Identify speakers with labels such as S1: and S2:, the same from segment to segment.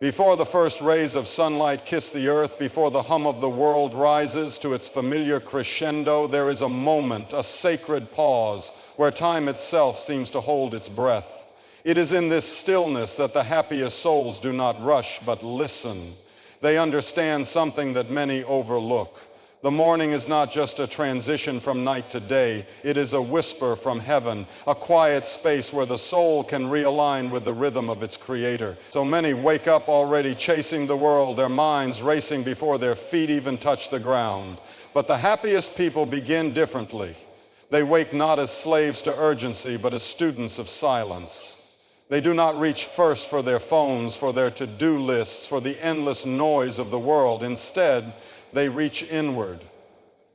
S1: Before the first rays of sunlight kiss the earth, before the hum of the world rises to its familiar crescendo, there is a moment, a sacred pause, where time itself seems to hold its breath. It is in this stillness that the happiest souls do not rush, but listen. They understand something that many overlook. The morning is not just a transition from night to day. It is a whisper from heaven, a quiet space where the soul can realign with the rhythm of its creator. So many wake up already chasing the world, their minds racing before their feet even touch the ground. But the happiest people begin differently. They wake not as slaves to urgency, but as students of silence. They do not reach first for their phones, for their to-do lists, for the endless noise of the world. Instead, they reach inward.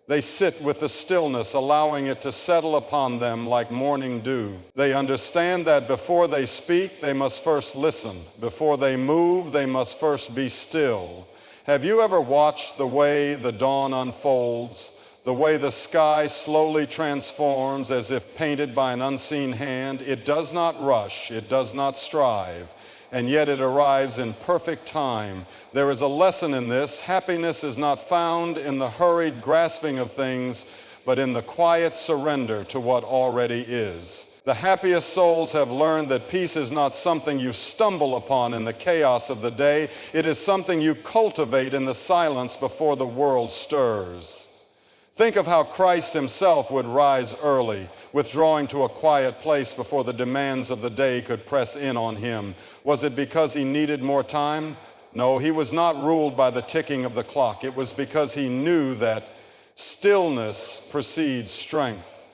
S1: They sit with the stillness, allowing it to settle upon them like morning dew. They understand that before they speak, they must first listen. Before they move, they must first be still. Have you ever watched the way the dawn unfolds, the way the sky slowly transforms as if painted by an unseen hand? It does not rush, it does not strive, and yet it arrives in perfect time. There is a lesson in this. Happiness is not found in the hurried grasping of things, but in the quiet surrender to what already is. The happiest souls have learned that peace is not something you stumble upon in the chaos of the day. It is something you cultivate in the silence before the world stirs. Think of how Christ himself would rise early, withdrawing to a quiet place before the demands of the day could press in on him. Was it because he needed more time? No, he was not ruled by the ticking of the clock. It was because he knew that stillness precedes strength,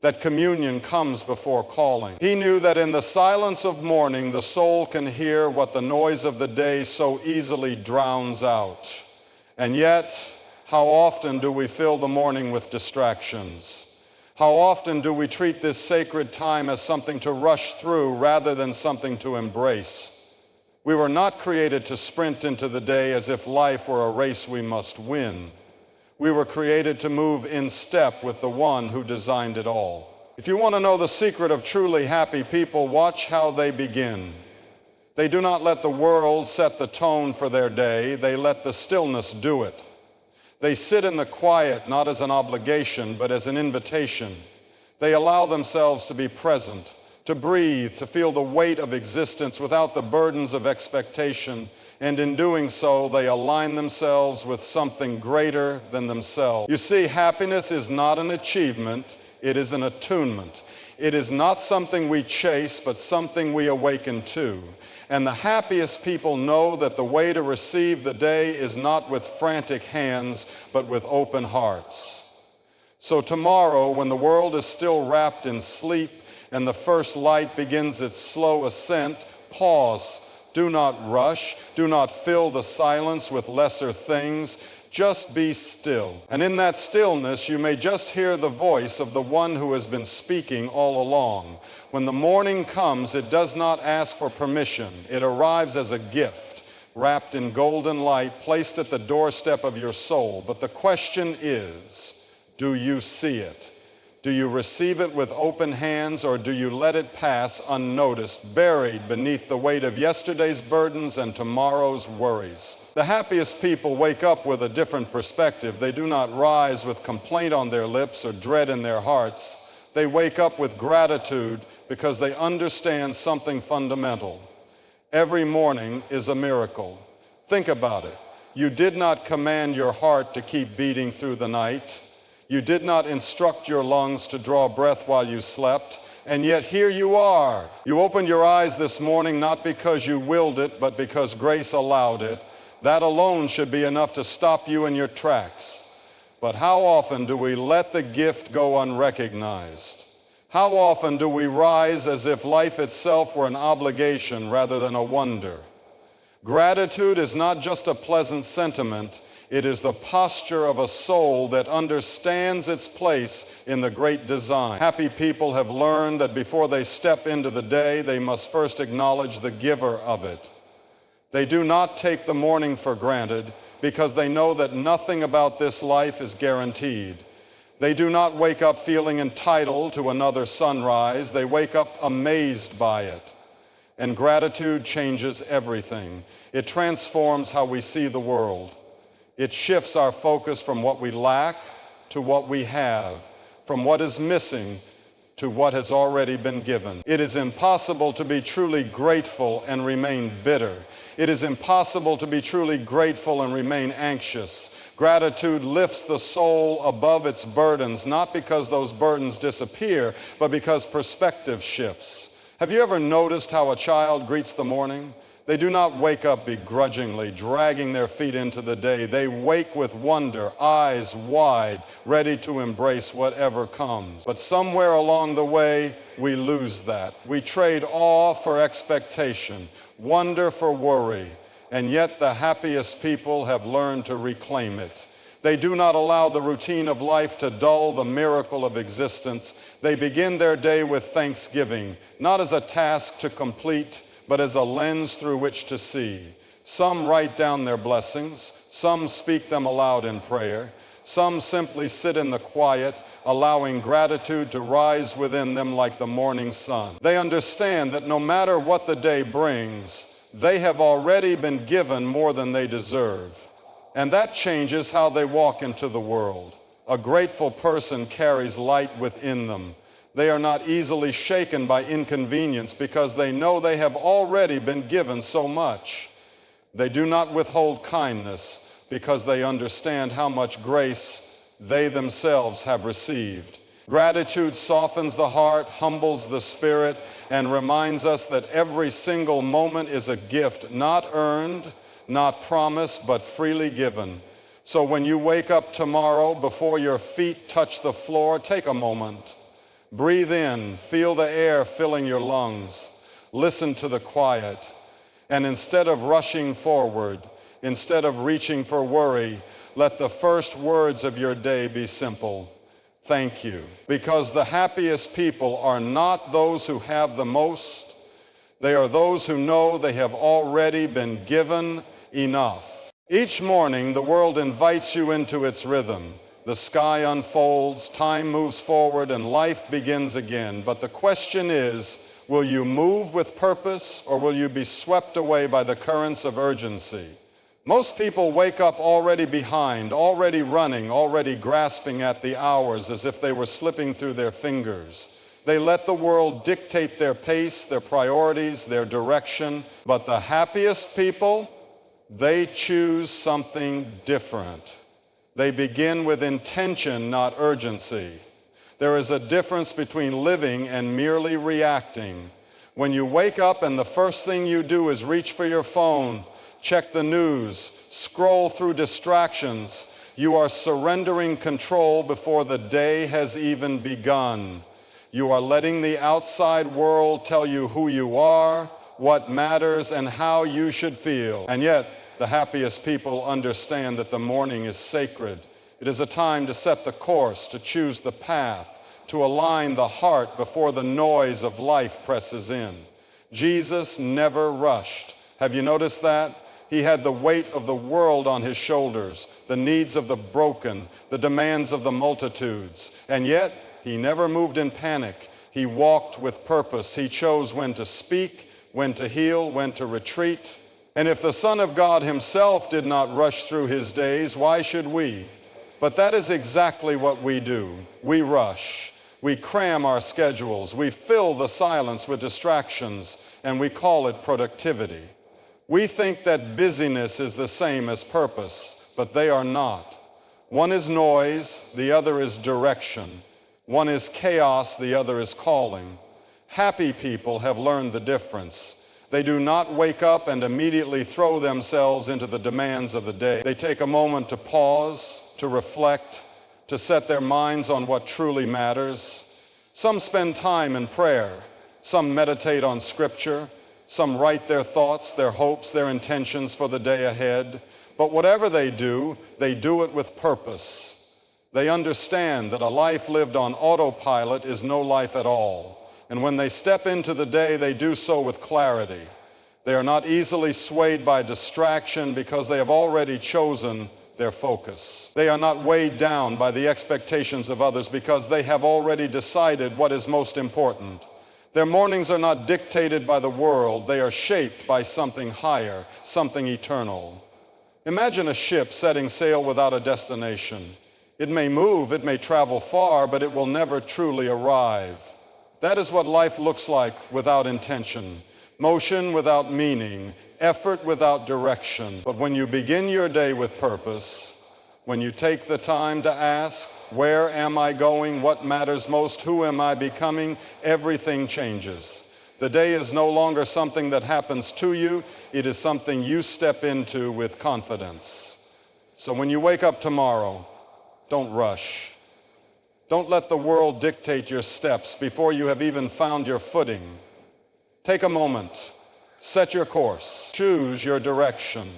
S1: that communion comes before calling. He knew that in the silence of morning, the soul can hear what the noise of the day so easily drowns out. And yet, how often do we fill the morning with distractions? How often do we treat this sacred time as something to rush through rather than something to embrace? We were not created to sprint into the day as if life were a race we must win. We were created to move in step with the one who designed it all. If you want to know the secret of truly happy people, watch how they begin. They do not let the world set the tone for their day. They let the stillness do it. They sit in the quiet not as an obligation, but as an invitation. They allow themselves to be present, to breathe, to feel the weight of existence without the burdens of expectation. And in doing so, they align themselves with something greater than themselves. You see, happiness is not an achievement, it is an attunement. It is not something we chase, but something we awaken to. And the happiest people know that the way to receive the day is not with frantic hands, but with open hearts. So tomorrow, when the world is still wrapped in sleep and the first light begins its slow ascent, pause. Do not rush. Do not fill the silence with lesser things. Just be still. And in that stillness, you may just hear the voice of the one who has been speaking all along. When the morning comes, it does not ask for permission. It arrives as a gift, wrapped in golden light, placed at the doorstep of your soul. But the question is, do you see it? Do you receive it with open hands, or do you let it pass unnoticed, buried beneath the weight of yesterday's burdens and tomorrow's worries? The happiest people wake up with a different perspective. They do not rise with complaint on their lips or dread in their hearts. They wake up with gratitude because they understand something fundamental. Every morning is a miracle. Think about it. You did not command your heart to keep beating through the night. You did not instruct your lungs to draw breath while you slept, and yet here you are. You opened your eyes this morning not because you willed it, but because grace allowed it. That alone should be enough to stop you in your tracks. But how often do we let the gift go unrecognized? How often do we rise as if life itself were an obligation rather than a wonder? Gratitude is not just a pleasant sentiment. It is the posture of a soul that understands its place in the great design. Happy people have learned that before they step into the day, they must first acknowledge the giver of it. They do not take the morning for granted because they know that nothing about this life is guaranteed. They do not wake up feeling entitled to another sunrise. They wake up amazed by it. And gratitude changes everything. It transforms how we see the world. It shifts our focus from what we lack to what we have, from what is missing to what has already been given. It is impossible to be truly grateful and remain bitter. It is impossible to be truly grateful and remain anxious. Gratitude lifts the soul above its burdens, not because those burdens disappear, but because perspective shifts. Have you ever noticed how a child greets the morning? They do not wake up begrudgingly, dragging their feet into the day. They wake with wonder, eyes wide, ready to embrace whatever comes. But somewhere along the way, we lose that. We trade awe for expectation, wonder for worry, and yet the happiest people have learned to reclaim it. They do not allow the routine of life to dull the miracle of existence. They begin their day with thanksgiving, not as a task to complete, but as a lens through which to see. Some write down their blessings, some speak them aloud in prayer, some simply sit in the quiet, allowing gratitude to rise within them like the morning sun. They understand that no matter what the day brings, they have already been given more than they deserve. And that changes how they walk into the world. A grateful person carries light within them. They are not easily shaken by inconvenience because they know they have already been given so much. They do not withhold kindness because they understand how much grace they themselves have received. Gratitude softens the heart, humbles the spirit, and reminds us that every single moment is a gift, not earned, not promised, but freely given. So when you wake up tomorrow, before your feet touch the floor, take a moment. Breathe in, feel the air filling your lungs. Listen to the quiet. And instead of rushing forward, instead of reaching for worry, let the first words of your day be simple. Thank you. Because the happiest people are not those who have the most. They are those who know they have already been given enough. Each morning, the world invites you into its rhythm. The sky unfolds, time moves forward, and life begins again. But the question is, will you move with purpose, or will you be swept away by the currents of urgency? Most people wake up already behind, already running, already grasping at the hours as if they were slipping through their fingers. They let the world dictate their pace, their priorities, their direction. But the happiest people, they choose something different. They begin with intention, not urgency. There is a difference between living and merely reacting. When you wake up and the first thing you do is reach for your phone, check the news, scroll through distractions, you are surrendering control before the day has even begun. You are letting the outside world tell you who you are, what matters, and how you should feel. And yet, the happiest people understand that the morning is sacred. It is a time to set the course, to choose the path, to align the heart before the noise of life presses in. Jesus never rushed. Have you noticed that? He had the weight of the world on his shoulders, the needs of the broken, the demands of the multitudes. And yet, he never moved in panic. He walked with purpose. He chose when to speak, when to heal, when to retreat. And if the Son of God himself did not rush through his days, why should we? But that is exactly what we do. We rush. We cram our schedules. We fill the silence with distractions, and we call it productivity. We think that busyness is the same as purpose, but they are not. One is noise, the other is direction. One is chaos, the other is calling. Happy people have learned the difference. They do not wake up and immediately throw themselves into the demands of the day. They take a moment to pause, to reflect, to set their minds on what truly matters. Some spend time in prayer. Some meditate on Scripture. Some write their thoughts, their hopes, their intentions for the day ahead. But whatever they do it with purpose. They understand that a life lived on autopilot is no life at all. And when they step into the day, they do so with clarity. They are not easily swayed by distraction because they have already chosen their focus. They are not weighed down by the expectations of others because they have already decided what is most important. Their mornings are not dictated by the world. They are shaped by something higher, something eternal. Imagine a ship setting sail without a destination. It may move, it may travel far, but it will never truly arrive. That is what life looks like without intention, motion without meaning, effort without direction. But when you begin your day with purpose, when you take the time to ask, where am I going, what matters most, who am I becoming, everything changes. The day is no longer something that happens to you, it is something you step into with confidence. So when you wake up tomorrow, don't rush. Don't let the world dictate your steps before you have even found your footing. Take a moment, set your course, choose your direction,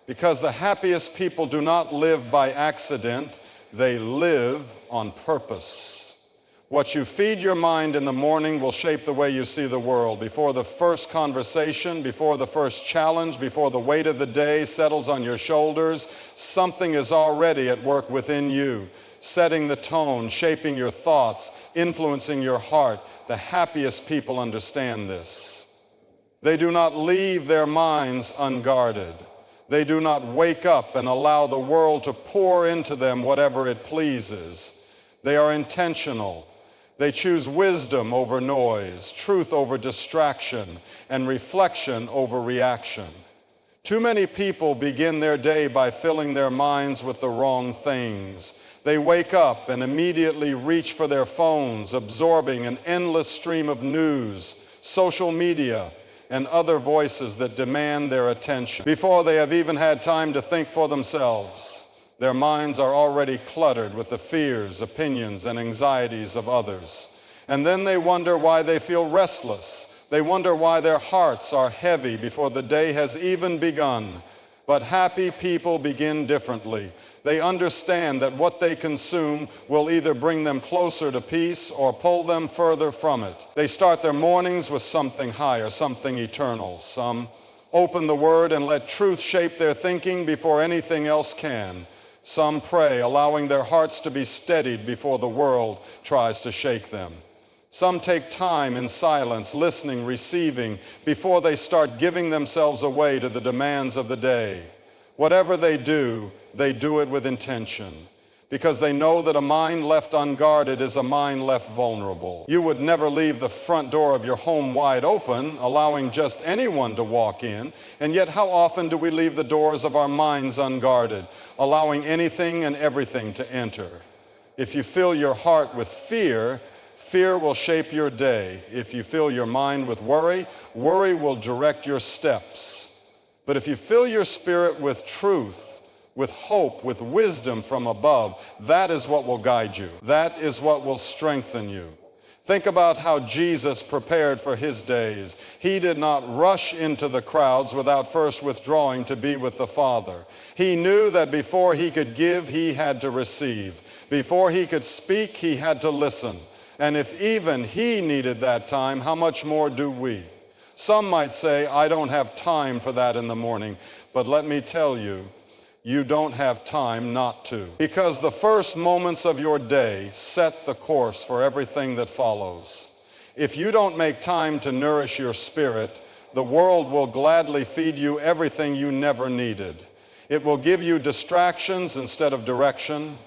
S1: because the happiest people do not live by accident, they live on purpose. What you feed your mind in the morning will shape the way you see the world. Before the first conversation, before the first challenge, before the weight of the day settles on your shoulders, something is already at work within you, setting the tone, shaping your thoughts, influencing your heart. The happiest people understand this. They do not leave their minds unguarded. They do not wake up and allow the world to pour into them whatever it pleases. They are intentional. They choose wisdom over noise, truth over distraction, and reflection over reaction. Too many people begin their day by filling their minds with the wrong things. They wake up and immediately reach for their phones, absorbing an endless stream of news, social media, and other voices that demand their attention. Before they have even had time to think for themselves, their minds are already cluttered with the fears, opinions, and anxieties of others. And then they wonder why they feel restless. They wonder why their hearts are heavy before the day has even begun. But happy people begin differently. They understand that what they consume will either bring them closer to peace or pull them further from it. They start their mornings with something higher, something eternal. Some open the Word and let truth shape their thinking before anything else can. Some pray, allowing their hearts to be steadied before the world tries to shake them. Some take time in silence, listening, receiving, before they start giving themselves away to the demands of the day. Whatever they do it with intention, because they know that a mind left unguarded is a mind left vulnerable. You would never leave the front door of your home wide open, allowing just anyone to walk in, and yet how often do we leave the doors of our minds unguarded, allowing anything and everything to enter? If you fill your heart with fear, fear will shape your day. If you fill your mind with worry, worry will direct your steps. But if you fill your spirit with truth, with hope, with wisdom from above, that is what will guide you. That is what will strengthen you. Think about how Jesus prepared for his days. He did not rush into the crowds without first withdrawing to be with the Father. He knew that before he could give, he had to receive. Before he could speak, he had to listen. And if even he needed that time, how much more do we? Some might say, I don't have time for that in the morning. But let me tell you, you don't have time not to. Because the first moments of your day set the course for everything that follows. If you don't make time to nourish your spirit, the world will gladly feed you everything you never needed. It will give you distractions instead of direction,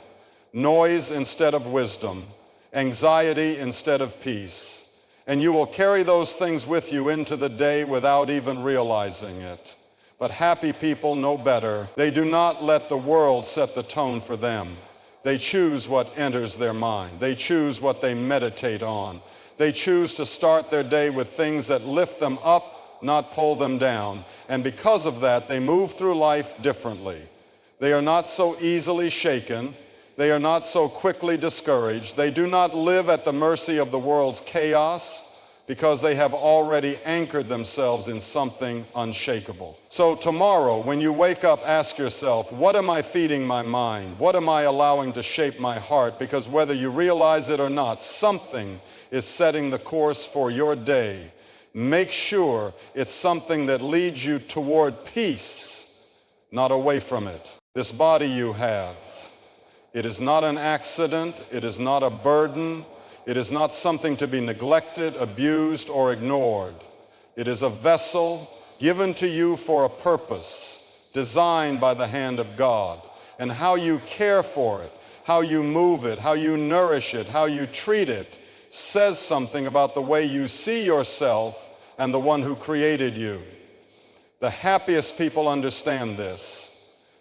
S1: noise instead of wisdom, anxiety instead of peace. And you will carry those things with you into the day without even realizing it. But happy people know better. They do not let the world set the tone for them. They choose what enters their mind. They choose what they meditate on. They choose to start their day with things that lift them up, not pull them down. And because of that, they move through life differently. They are not so easily shaken. They are not so quickly discouraged. They do not live at the mercy of the world's chaos, because they have already anchored themselves in something unshakable. So tomorrow, when you wake up, ask yourself, what am I feeding my mind? What am I allowing to shape my heart? Because whether you realize it or not, something is setting the course for your day. Make sure it's something that leads you toward peace, not away from it. This body you have, it is not an accident. It is not a burden. It is not something to be neglected, abused, or ignored. It is a vessel given to you for a purpose, designed by the hand of God. And how you care for it, how you move it, how you nourish it, how you treat it, says something about the way you see yourself and the one who created you. The happiest people understand this.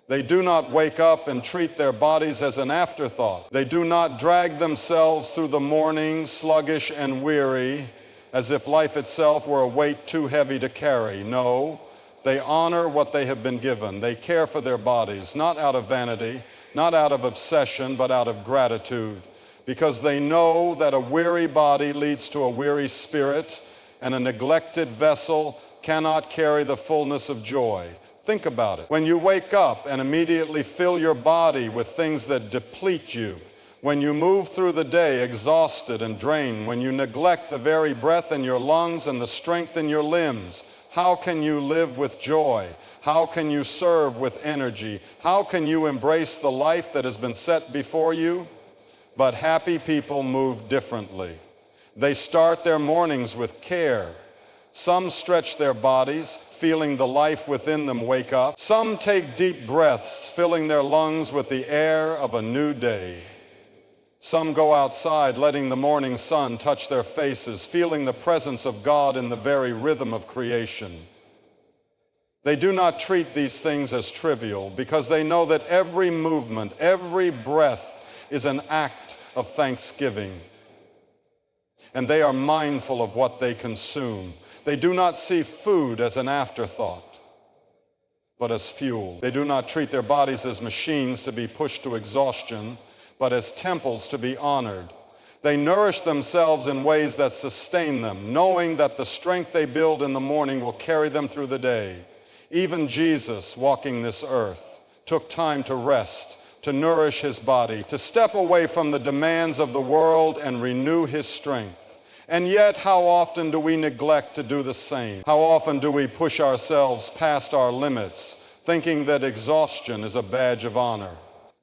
S1: They do not wake up and treat their bodies as an afterthought. They do not drag themselves through the morning sluggish and weary as if life itself were a weight too heavy to carry. No, they honor what they have been given. They care for their bodies, not out of vanity, not out of obsession, but out of gratitude, because they know that a weary body leads to a weary spirit, and a neglected vessel cannot carry the fullness of joy. Think about it. When you wake up and immediately fill your body with things that deplete you, when you move through the day exhausted and drained, when you neglect the very breath in your lungs and the strength in your limbs, how can you live with joy? How can you serve with energy? How can you embrace the life that has been set before you? But happy people move differently. They start their mornings with care. Some stretch their bodies, feeling the life within them wake up. Some take deep breaths, filling their lungs with the air of a new day. Some go outside, letting the morning sun touch their faces, feeling the presence of God in the very rhythm of creation. They do not treat these things as trivial because they know that every movement, every breath is an act of thanksgiving. And they are mindful of what they consume. They do not see food as an afterthought, but as fuel. They do not treat their bodies as machines to be pushed to exhaustion, but as temples to be honored. They nourish themselves in ways that sustain them, knowing that the strength they build in the morning will carry them through the day. Even Jesus, walking this earth, took time to rest, to nourish his body, to step away from the demands of the world and renew his strength. And yet, how often do we neglect to do the same? How often do we push ourselves past our limits, thinking that exhaustion is a badge of honor?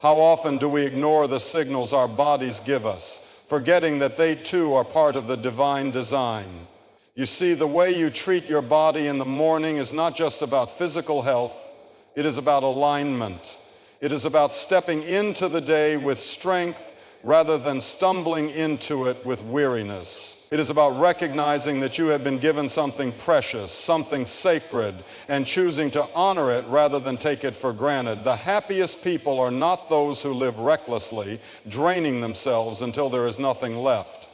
S1: How often do we ignore the signals our bodies give us, forgetting that they too are part of the divine design? You see, the way you treat your body in the morning is not just about physical health, it is about alignment. It is about stepping into the day with strength rather than stumbling into it with weariness. It is about recognizing that you have been given something precious, something sacred, and choosing to honor it rather than take it for granted. The happiest people are not those who live recklessly, draining themselves until there is nothing left.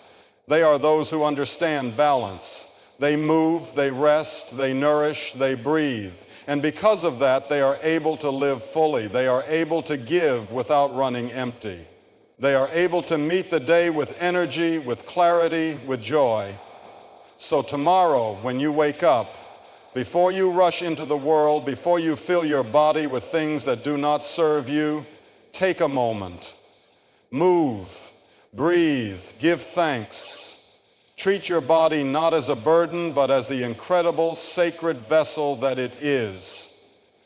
S1: They are those who understand balance. They move, they rest, they nourish, they breathe. And because of that, they are able to live fully. They are able to give without running empty. They are able to meet the day with energy, with clarity, with joy. So tomorrow, when you wake up, before you rush into the world, before you fill your body with things that do not serve you, take a moment. Move, breathe, give thanks. Treat your body not as a burden, but as the incredible, sacred vessel that it is.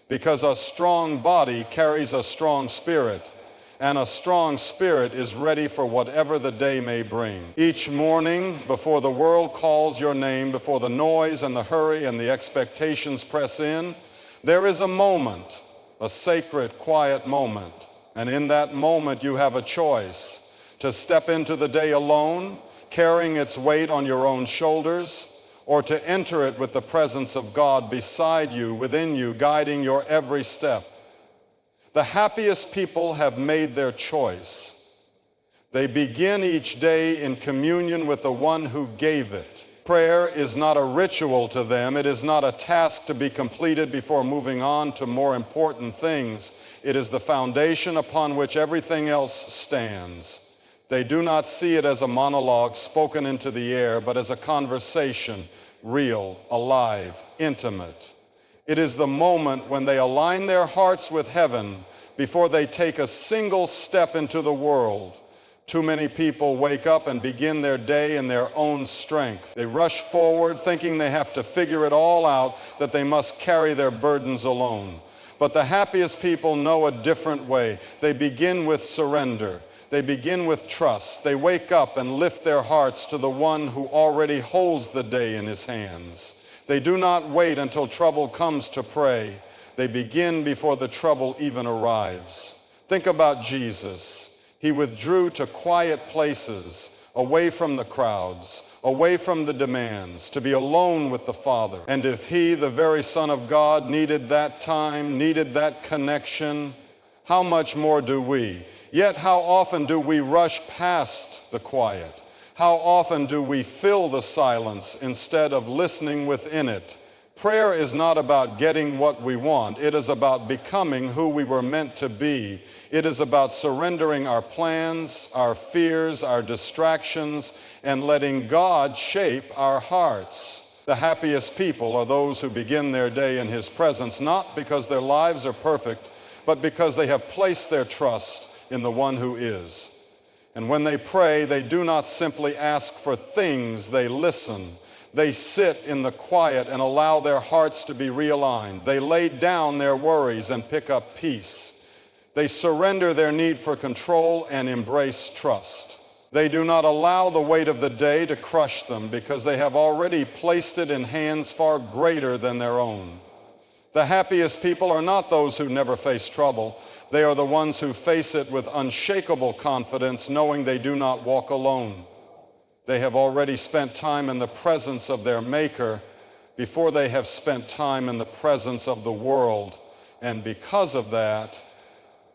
S1: Because a strong body carries a strong spirit. And a strong spirit is ready for whatever the day may bring. Each morning, before the world calls your name, before the noise and the hurry and the expectations press in, there is a moment, a sacred, quiet moment. And in that moment, you have a choice to step into the day alone, carrying its weight on your own shoulders, or to enter it with the presence of God beside you, within you, guiding your every step. The happiest people have made their choice. They begin each day in communion with the one who gave it. Prayer is not a ritual to them. It is not a task to be completed before moving on to more important things. It is the foundation upon which everything else stands. They do not see it as a monologue spoken into the air, but as a conversation, real, alive, intimate. It is the moment when they align their hearts with heaven before they take a single step into the world. Too many people wake up and begin their day in their own strength. They rush forward thinking they have to figure it all out, that they must carry their burdens alone. But the happiest people know a different way. They begin with surrender. They begin with trust. They wake up and lift their hearts to the one who already holds the day in his hands. They do not wait until trouble comes to pray. They begin before the trouble even arrives. Think about Jesus. He withdrew to quiet places, away from the crowds, away from the demands, to be alone with the Father. And if he, the very Son of God, needed that time, needed that connection, how much more do we? Yet how often do we rush past the quiet? How often do we fill the silence instead of listening within it? Prayer is not about getting what we want. It is about becoming who we were meant to be. It is about surrendering our plans, our fears, our distractions, and letting God shape our hearts. The happiest people are those who begin their day in his presence, not because their lives are perfect, but because they have placed their trust in the one who is. And when they pray, they do not simply ask for things, they listen. They sit in the quiet and allow their hearts to be realigned. They lay down their worries and pick up peace. They surrender their need for control and embrace trust. They do not allow the weight of the day to crush them because they have already placed it in hands far greater than their own. The happiest people are not those who never face trouble. They are the ones who face it with unshakable confidence, knowing they do not walk alone. They have already spent time in the presence of their Maker before they have spent time in the presence of the world. And because of that,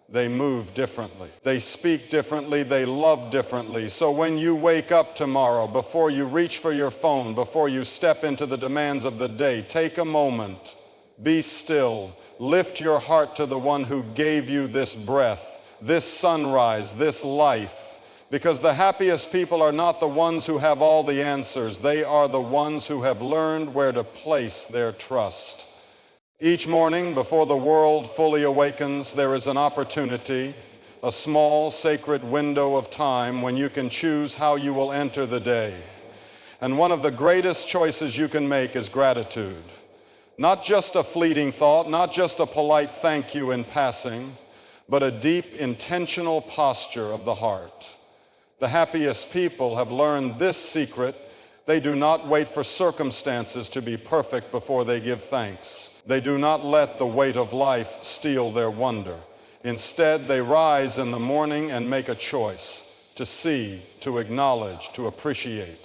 S1: they move differently. They speak differently. They love differently. So when you wake up tomorrow, before you reach for your phone, before you step into the demands of the day, take a moment. Be still. Lift your heart to the one who gave you this breath, this sunrise, this life. Because the happiest people are not the ones who have all the answers. They are the ones who have learned where to place their trust. Each morning, before the world fully awakens, there is an opportunity, a small sacred window of time when you can choose how you will enter the day. And one of the greatest choices you can make is gratitude. Not just a fleeting thought, not just a polite thank you in passing, but a deep, intentional posture of the heart. The happiest people have learned this secret. They do not wait for circumstances to be perfect before they give thanks. They do not let the weight of life steal their wonder. Instead, they rise in the morning and make a choice to see, to acknowledge, to appreciate.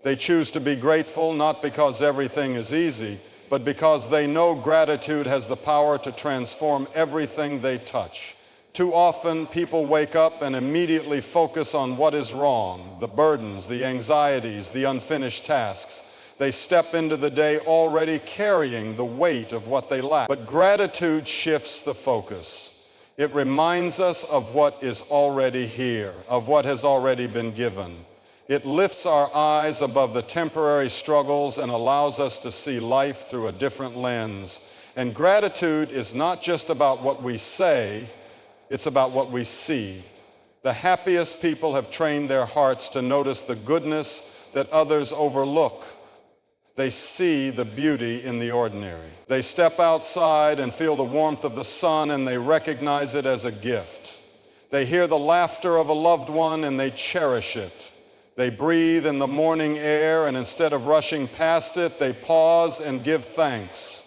S1: They choose to be grateful not because everything is easy, but because they know gratitude has the power to transform everything they touch. Too often, people wake up and immediately focus on what is wrong, the burdens, the anxieties, the unfinished tasks. They step into the day already carrying the weight of what they lack. But gratitude shifts the focus. It reminds us of what is already here, of what has already been given. It lifts our eyes above the temporary struggles and allows us to see life through a different lens. And gratitude is not just about what we say, it's about what we see. The happiest people have trained their hearts to notice the goodness that others overlook. They see the beauty in the ordinary. They step outside and feel the warmth of the sun and they recognize it as a gift. They hear the laughter of a loved one and they cherish it. They breathe in the morning air, and instead of rushing past it, they pause and give thanks.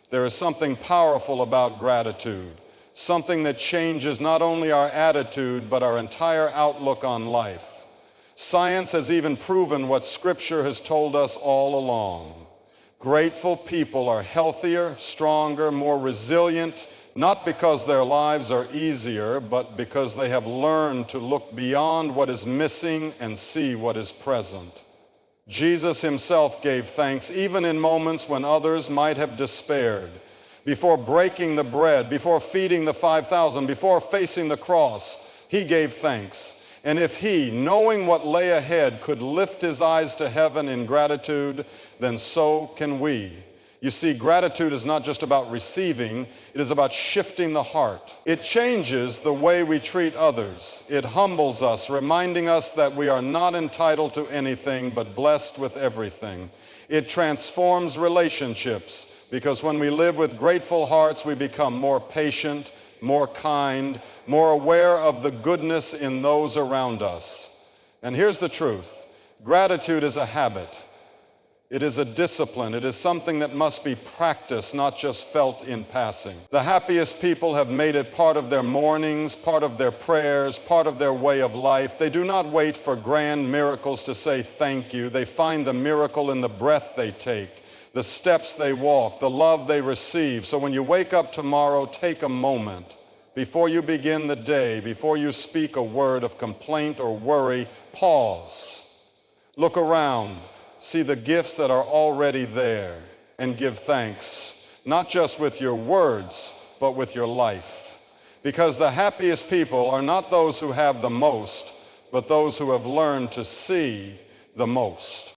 S1: There is something powerful about gratitude, something that changes not only our attitude, but our entire outlook on life. Science has even proven what Scripture has told us all along. Grateful people are healthier, stronger, more resilient, not because their lives are easier, but because they have learned to look beyond what is missing and see what is present. Jesus himself gave thanks even in moments when others might have despaired. Before breaking the bread, before feeding the 5,000, before facing the cross, he gave thanks. And if he, knowing what lay ahead, could lift his eyes to heaven in gratitude, then so can we. You see, gratitude is not just about receiving, it is about shifting the heart. It changes the way we treat others. It humbles us, reminding us that we are not entitled to anything but blessed with everything. It transforms relationships, Because when we live with grateful hearts, we become more patient, more kind, more aware of the goodness in those around us. And here's the truth. Gratitude is a habit. It is a discipline. It is something that must be practiced, not just felt in passing. The happiest people have made it part of their mornings, part of their prayers, part of their way of life. They do not wait for grand miracles to say thank you. They find the miracle in the breath they take, the steps they walk, the love they receive. So when you wake up tomorrow, take a moment. Before you begin the day, before you speak a word of complaint or worry, pause. Look around. See the gifts that are already there and give thanks, not just with your words, but with your life. Because the happiest people are not those who have the most, but those who have learned to see the most.